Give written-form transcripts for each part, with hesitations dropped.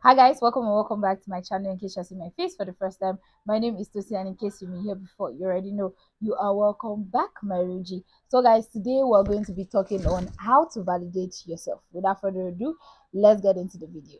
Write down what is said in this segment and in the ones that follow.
Hi guys, welcome and welcome back to my channel. In case you're seeing my face for the first time, my name is Tosi, and in case you've been here before, you already know you are welcome back, my Ruji. So guys, today we're going to be talking on how to validate yourself. Without further ado, let's get into the video.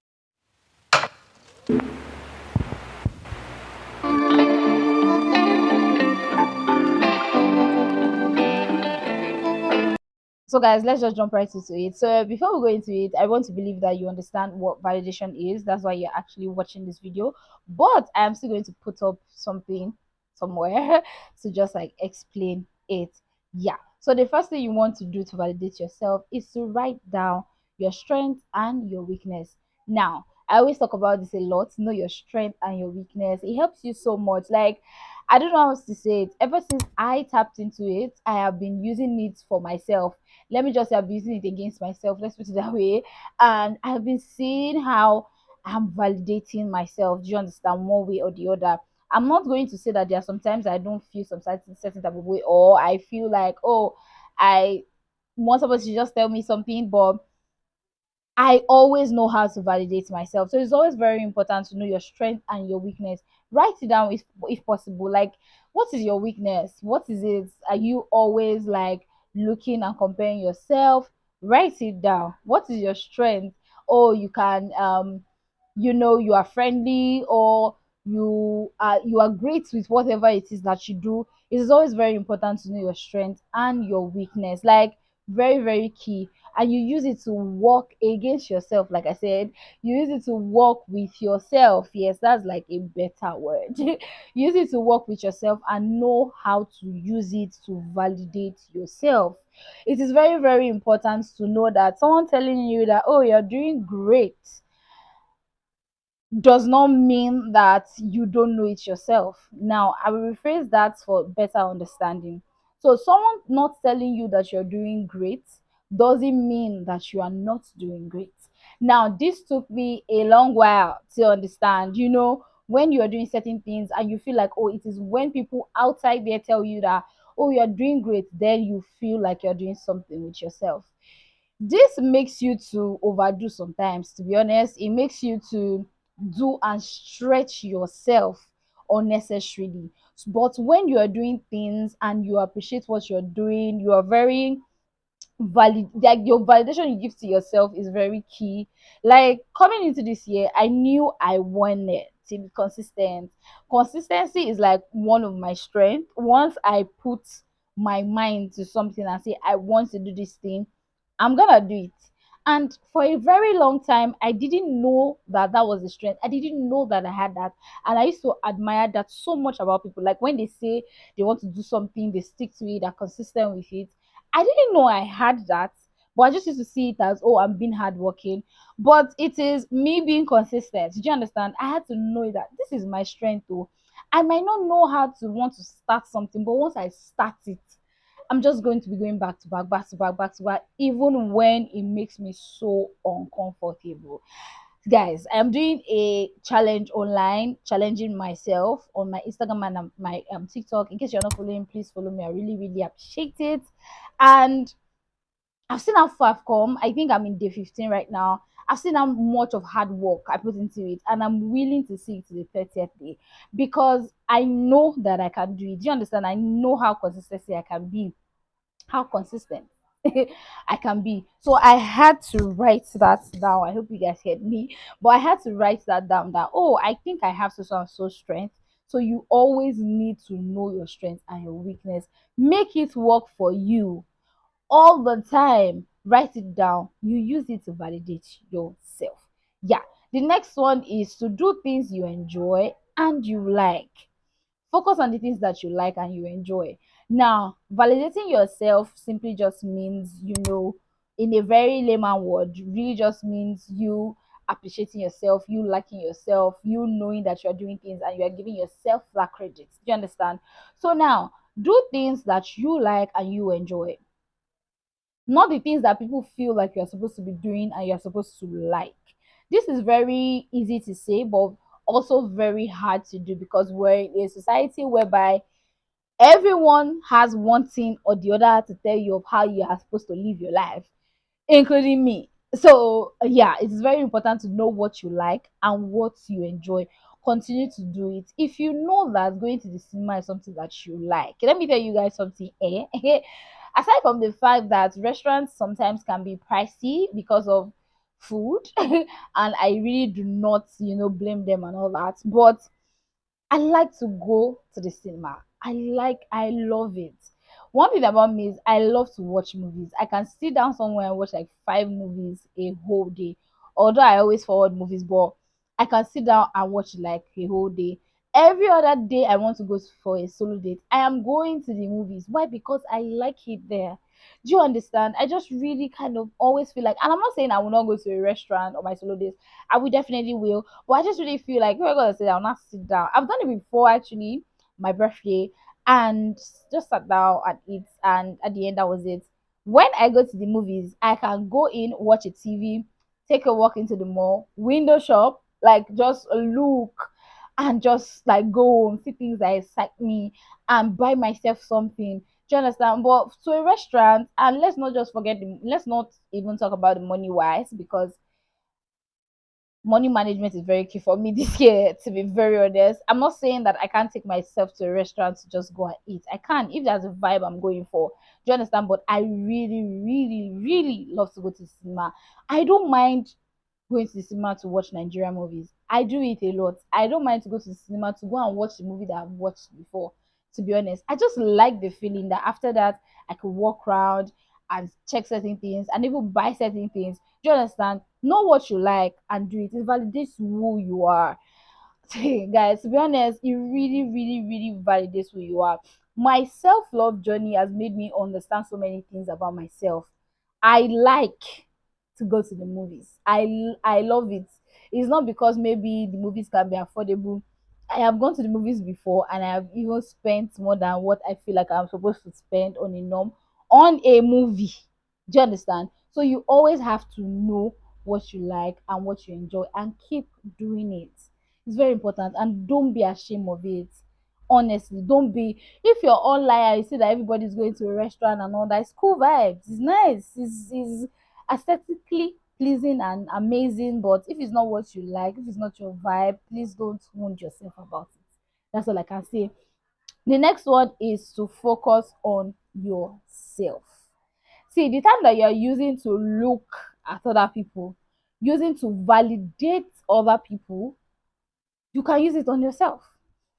So guys, let's just jump right into it. So before we go into it, I want to believe that you understand what validation is. That's why you're actually watching this video. But I'm still going to put up something somewhere to just like explain it. Yeah. So the first thing you want to do to validate yourself is to write down your strength and your weakness. Now, I always talk about this a lot. Know your strength and your weakness. It helps you so much. Like, I don't know how else to say it. Ever since I tapped into it, I have been using it for myself. Let me just say I'm using it against myself. Let's put it that way. And I've been seeing how I'm validating myself. Do you understand? One way or the other. I'm not going to say that there are sometimes I don't feel some certain type of way, or I feel like, oh, I want somebody to just tell me something, but I always know how to validate myself. So it's always very important to know your strength and your weakness. Write it down if possible. Like, what is your weakness? What is it? Are you always like looking and comparing yourself? Write it down. What is your strength? Oh, you can you are friendly, or you are great with whatever it is that you do. It is always very important to know your strength and your weakness, like very very key. And you use it to work against yourself. Like I said, you use it to work with yourself. Yes, that's like a better word. Use it to work with yourself and know how to use it to validate yourself. It is very very important to know that someone telling you that, oh, you're doing great, does not mean that you don't know it yourself. Now, I will rephrase that for better understanding. So, someone not telling you that you're doing great doesn't mean that you are not doing great. Now, this took me a long while to understand. When you are doing certain things and you feel like, oh, it is when people outside there tell you that, oh, you're doing great, then you feel like you're doing something with yourself. This makes you to overdo sometimes. To be honest, it makes you to do and stretch yourself unnecessarily. But when you are doing things and you appreciate what you're doing, you are very valid, like your validation you give to yourself is very key. Like, coming into this year, I knew I wanted to be consistent. Consistency is like one of my strengths. Once I put my mind to something and say I want to do this thing, I'm gonna do it. And for a very long time, I didn't know that that was the strength. I didn't know that I had that. And I used to admire that so much about people. Like, when they say they want to do something, they stick to it, they're consistent with it. I didn't know I had that, but I just used to see it as, oh, I'm being hardworking. But it is me being consistent. Do you understand? I had to know that this is my strength, though. I might not know how to want to start something, but once I start it, I'm just going to be going back to back, back to back, back to back, even when it makes me so uncomfortable. Guys, I'm doing a challenge online, challenging myself on my Instagram and my TikTok. In case you're not following, please follow me. I really, really appreciate it. And I've seen how far I've come. I think I'm in day 15 right now. I've seen how much of hard work I put into it, and I'm willing to see it to the 30th day because I know that I can do it. Do you understand? I know how consistency I can be, how consistent I can be. So I had to write that down. I hope you guys heard me, but I had to write that down. That, oh, I think I have so and so strength. So you always need to know your strength and your weakness. Make it work for you all the time. Write it down. You use it to validate yourself. Yeah. The next one is to do things you enjoy and you like. Focus on the things that you like and you enjoy. Now, validating yourself simply just means, in a very layman word, really just means you appreciating yourself, you liking yourself, you knowing that you're doing things and you're giving yourself that credit. Do you understand? So now, do things that you like and you enjoy, not the things that people feel like you're supposed to be doing and you're supposed to like. This is very easy to say, but also very hard to do because we're in a society whereby everyone has one thing or the other to tell you of how you are supposed to live your life, including me. So yeah, it's very important to know what you like and what you enjoy. Continue to do it. If you know that going to the cinema is something that you like, let me tell you guys something. Aside from the fact that restaurants sometimes can be pricey because of food, and I really do not, blame them and all that, but I like to go to the cinema. I love it. One thing about me is I love to watch movies. I can sit down somewhere and watch like 5 movies a whole day. Although I always forward movies, but I can sit down and watch like a whole day. Every other day I want to go for a solo date, I am going to the movies. Why? Because I like it there. Do you understand? I just really kind of always feel like, and I'm not saying I will not go to a restaurant or my solo dates. I will definitely will, but I just really feel like if I gotta sit down, not sit down. I've done it before actually, my birthday, and just sat down and eat, and at the end that was it. When I go to the movies, I can go in, watch a TV, take a walk into the mall, window shop, like just look and just like go home, see things that excite me and buy myself something. Do you understand? But to a restaurant, and let's not even talk about the money wise, because money management is very key for me this year, to be very honest. I'm not saying that I can't take myself to a restaurant to just go and eat. I can if there's a vibe I'm going for. Do you understand? But I really, really, really love to go to the cinema. I don't mind going to the cinema to watch Nigerian movies. I do it a lot. I don't mind to go to the cinema to go and watch the movie that I've watched before. To be honest, I just like the feeling that after that I could walk around and check certain things and even buy certain things. Do you understand? Know what you like and do it. It validates who you are. Guys, to be honest, it really, really, really validates who you are. My self-love journey has made me understand so many things about myself. I like to go to the movies. I love it. It's not because maybe the movies can be affordable. I have gone to the movies before and I have even spent more than what I feel like I'm supposed to spend on a norm on a movie. Do you understand? So you always have to know what you like and what you enjoy and keep doing it. It's very important, and don't be ashamed of it. Honestly, don't be. If you're all liar, you see that everybody's going to a restaurant and all that. It's cool vibes. It's nice. It's aesthetically pleasing and amazing. But if it's not what you like, if it's not your vibe, please don't wound yourself about it. That's all I can say. The next one is to focus on yourself. See, the time that you're using to look at other people, using to validate other people, you can use it on yourself.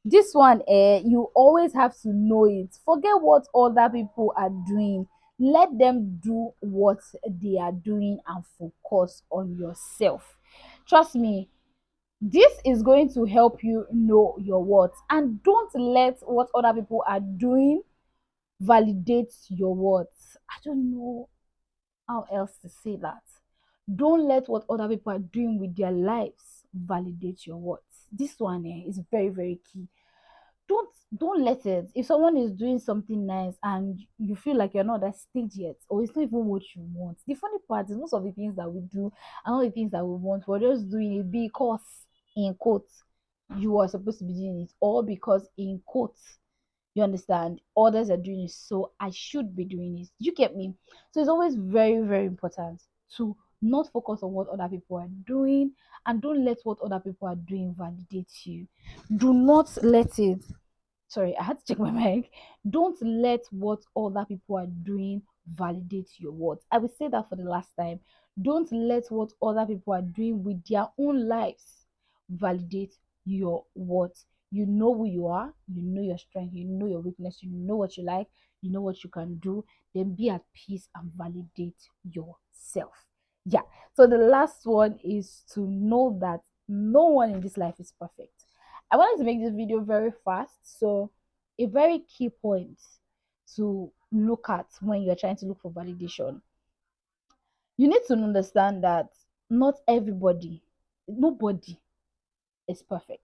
This one, you always have to know it. Forget what other people are doing. Let them do what they are doing and focus on yourself. Trust me, this is going to help you know your worth. And don't let what other people are doing validate your worth. I don't know how else to say that. Don't let what other people are doing with their lives validate your worth. This one is very, very key. Don't let it. If someone is doing something nice and you feel like you're not at that stage yet, or it's not even what you want, the funny part is most of the things that we do and all the things that we want, we're just doing it because, in quotes, you are supposed to be doing it, or because, in quotes, you understand, others are doing it, so I should be doing it. You get me? So it's always very, very important to not focus on what other people are doing, and don't let what other people are doing validate you. Do not let it, sorry, I had to check my mic. Don't let what other people are doing validate your words. I will say that for the last time. Don't let what other people are doing with their own lives validate your words. You know who you are, you know your strength, you know your weakness, you know what you like, you know what you can do. Then be at peace and validate yourself. Yeah. So the last one is to know that no one in this life is perfect. I wanted to make this video very fast. So, a very key point to look at when you're trying to look for validation, you need to understand that not everybody, nobody is perfect.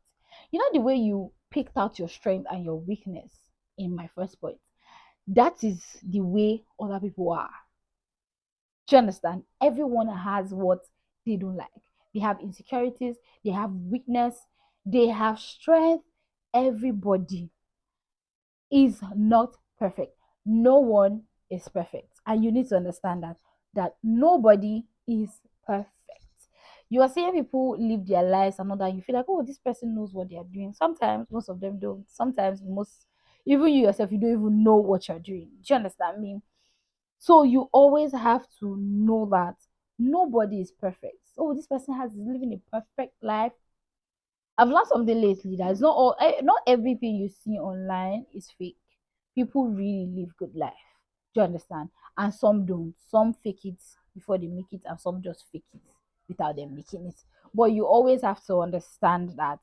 You know, the way you picked out your strength and your weakness in my first point, that is the way other people are. Do you understand? Everyone has what they don't like. They have insecurities, they have weakness, they have strength. Everybody is not perfect. No one is perfect. And you need to understand that nobody is perfect. You are seeing people live their lives and all that. You feel like, oh, this person knows what they are doing. Sometimes, most of them don't. Sometimes, even you yourself, you don't even know what you're doing. Do you understand me? So you always have to know that nobody is perfect. Oh, this person has is living a perfect life. I've learned something lately that it's not everything you see online is fake. People really live good life. Do you understand? And some don't. Some fake it before they make it, and some just fake it without them making it. But you always have to understand that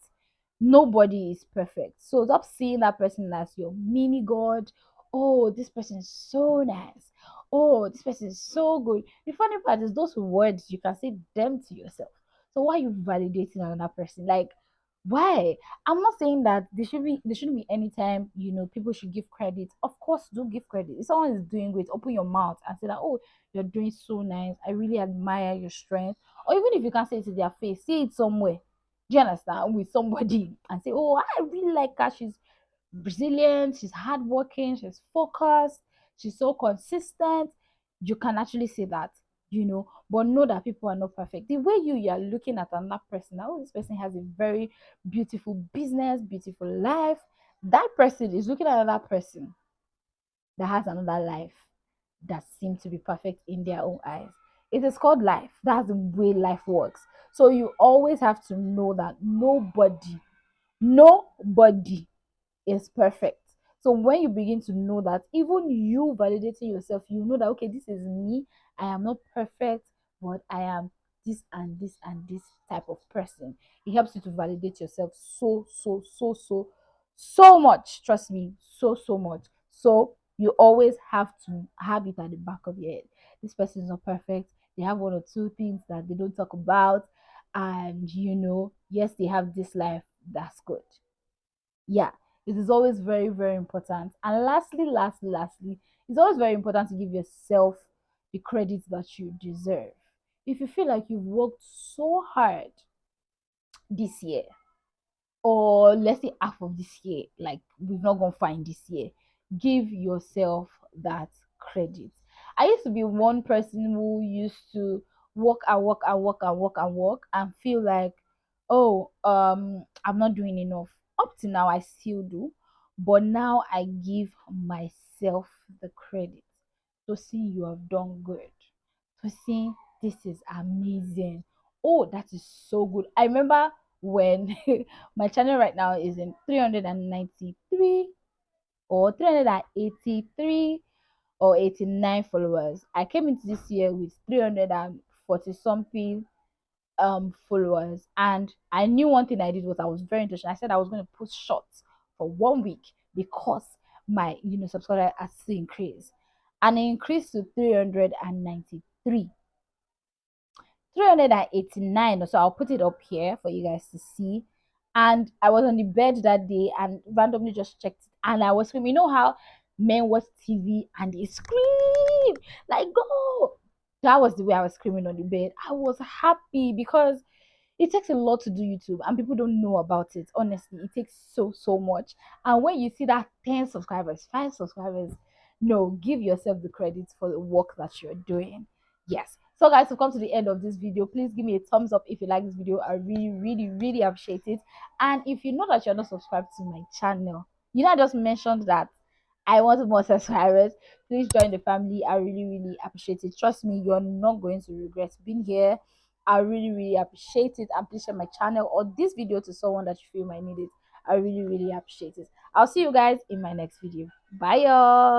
nobody is perfect. So stop seeing that person as your mini god. Oh, this person is so nice. Oh, this person is so good. The funny part is those words you can say them to yourself. So why are you validating another person? Like, why? I'm not saying that there shouldn't be any time, people should give credit. Of course, do give credit. If someone is doing great, open your mouth and say that, oh, you're doing so nice. I really admire your strength. Or even if you can't say it to their face, say it somewhere. Do you understand? With somebody and say, oh, I really like her. She's resilient, she's hardworking, she's focused, she's so consistent. You can actually say that, but know that people are not perfect. The way you are looking at another person, oh, this person has a very beautiful business, beautiful life. That person is looking at another person that has another life that seems to be perfect in their own eyes. It is called life. That's the way life works. So you always have to know that nobody is perfect. So when you begin to know that, even you validating yourself, you know that, okay, this is me. I am not perfect, but I am this and this and this type of person. It helps you to validate yourself so much. Trust me, so much. So you always have to have it at the back of your head. This person is not perfect. They have one or two things that they don't talk about. And yes, they have this life. That's good. Yeah, it is always very, very important. And lastly, it's always very important to give yourself the credit that you deserve. If you feel like you've worked so hard this year, or let's say half of this year, like we've not gone fine this year, give yourself that credit. I used to be one person who used to work and work and work and work and work and feel like, oh, I'm not doing enough. Up to now I still do, but now I give myself the credit to see you have done good, to see this is amazing. Oh, that is so good. I remember when my channel right now is in 393 or 383 or 89 followers. I came into this year with 340 something followers, and I knew one thing I did was I was very intentional. I said I was going to post shorts for 1 week because my subscriber has to increase, and it increased to 393, 389. So I'll put it up here for you guys to see. And I was on the bed that day and randomly just checked it, and I was screaming. You know how men watch TV and they scream like, go. That was the way I was screaming on the bed. I was happy because it takes a lot to do YouTube and people don't know about it. Honestly, it takes so much. And when you see that 10 subscribers, 5 subscribers, no, give yourself the credit for the work that you're doing. Yes. So guys, to come to the end of this video, please give me a thumbs up if you like this video. I really appreciate it. And if you know that you're not subscribed to my channel, I just mentioned that I want more subscribers. Please join the family. I really appreciate it. Trust me, you're not going to regret being here. I really appreciate it. And please share my channel or this video to someone that you feel might need it. I really appreciate it. I'll see you guys in my next video. Bye y'all.